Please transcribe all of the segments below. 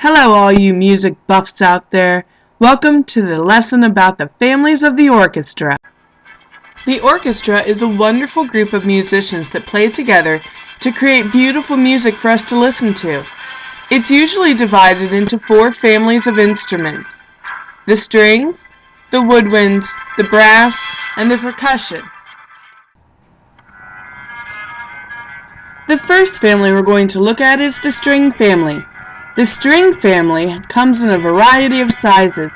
Hello all you music buffs out there. Welcome to the lesson about the families of the orchestra. The orchestra is a wonderful group of musicians that play together to create beautiful music for us to listen to. It's usually divided into 4 families of instruments: the strings, the woodwinds, the brass, and the percussion. The first family we're going to look at is the string family. The string family comes in a variety of sizes,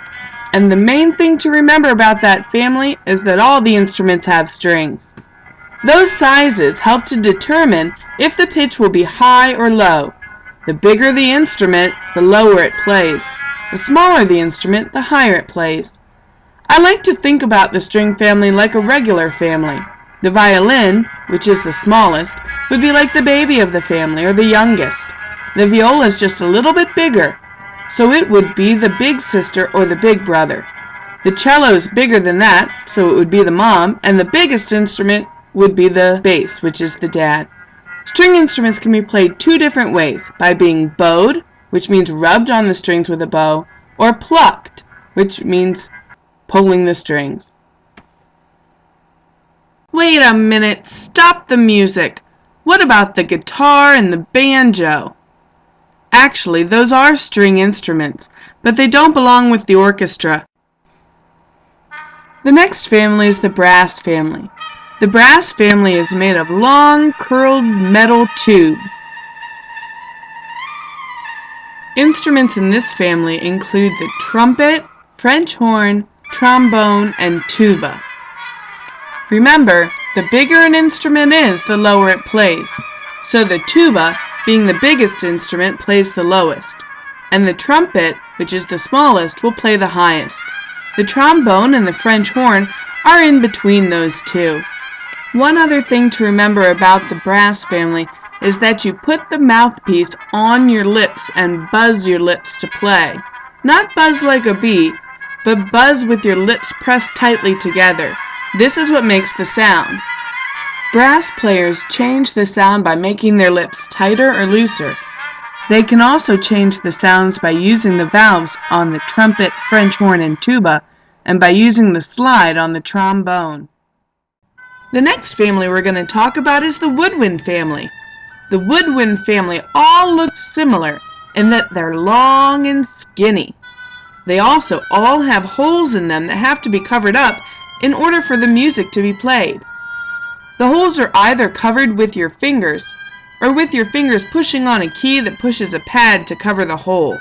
and the main thing to remember about that family is that all the instruments have strings. Those sizes help to determine if the pitch will be high or low. The bigger the instrument, the lower it plays. The smaller the instrument, the higher it plays. I like to think about the string family like a regular family. The violin, which is the smallest, would be like the baby of the family or the youngest. The viola is just a little bit bigger, so it would be the big sister or the big brother. The cello is bigger than that, so it would be the mom, and the biggest instrument would be the bass, which is the dad. String instruments can be played 2 different ways: by being bowed, which means rubbed on the strings with a bow, or plucked, which means pulling the strings. Wait a minute, stop the music. What about the guitar and the banjo? Actually, those are string instruments, but they don't belong with the orchestra. The next family is the brass family. The brass family is made of long, curled metal tubes. Instruments in this family include the trumpet, French horn, trombone, and tuba. Remember, the bigger an instrument is, the lower it plays. So the tuba, being the biggest instrument, plays the lowest, and the trumpet, which is the smallest, will play the highest. The trombone and the French horn are in between those 2. One other thing to remember about the brass family is that you put the mouthpiece on your lips and buzz your lips to play. Not buzz like a bee, but buzz with your lips pressed tightly together. This is what makes the sound. Brass players change the sound by making their lips tighter or looser. They can also change the sounds by using the valves on the trumpet, French horn, and tuba, and by using the slide on the trombone. The next family we're going to talk about is the Woodwind family. The Woodwind family all look similar in that they're long and skinny. They also all have holes in them that have to be covered up in order for the music to be played. The holes are either covered with your fingers, or with your fingers pushing on a key that pushes a pad to cover the hole.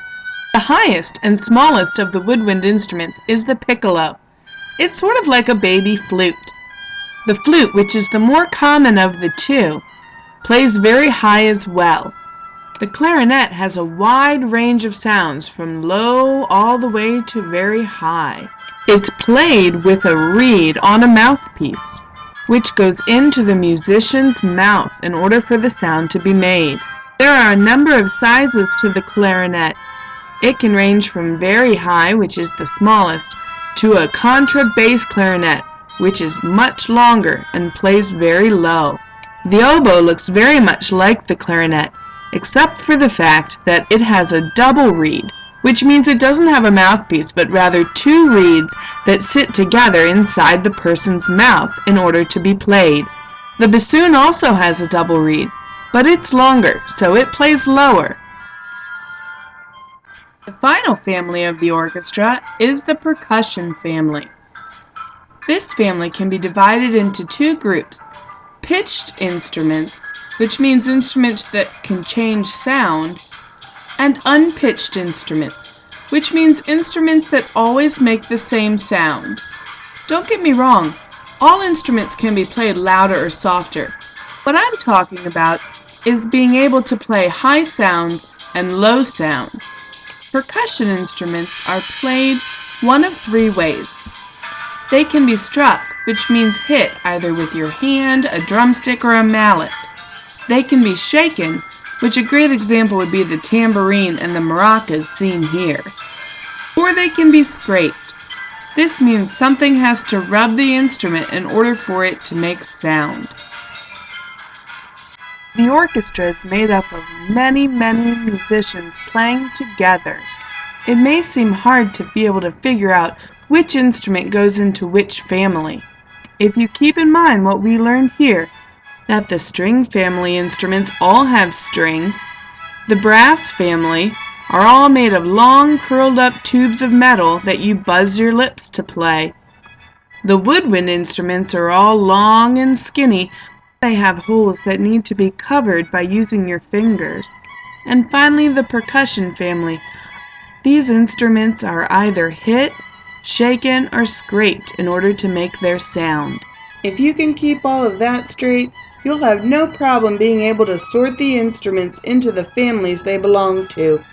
The highest and smallest of the woodwind instruments is the piccolo. It's sort of like a baby flute. The flute, which is the more common of the 2, plays very high as well. The clarinet has a wide range of sounds from low all the way to very high. It's played with a reed on a mouthpiece, which goes into the musician's mouth in order for the sound to be made. There are a number of sizes to the clarinet. It can range from very high, which is the smallest, to a contrabass clarinet, which is much longer and plays very low. The oboe looks very much like the clarinet, except for the fact that it has a double reed, which means it doesn't have a mouthpiece, but rather 2 reeds that sit together inside the person's mouth in order to be played. The bassoon also has a double reed, but it's longer, so it plays lower. The final family of the orchestra is the percussion family. This family can be divided into 2 groups: pitched instruments, which means instruments that can change sound, and unpitched instruments, which means instruments that always make the same sound. Don't get me wrong, all instruments can be played louder or softer. What I'm talking about is being able to play high sounds and low sounds. Percussion instruments are played one of 3 ways. They can be struck, which means hit either with your hand, a drumstick, or a mallet. They can be shaken, which a great example would be the tambourine and the maracas seen here. Or they can be scraped. This means something has to rub the instrument in order for it to make sound. The orchestra is made up of many musicians playing together. It may seem hard to be able to figure out which instrument goes into which family. If you keep in mind what we learned here, that the string family instruments all have strings, the brass family are all made of long curled up tubes of metal that you buzz your lips to play. The woodwind instruments are all long and skinny. They have holes that need to be covered by using your fingers. And finally, the percussion family. These instruments are either hit, shaken, or scraped in order to make their sound. If you can keep all of that straight, you'll have no problem being able to sort the instruments into the families they belong to.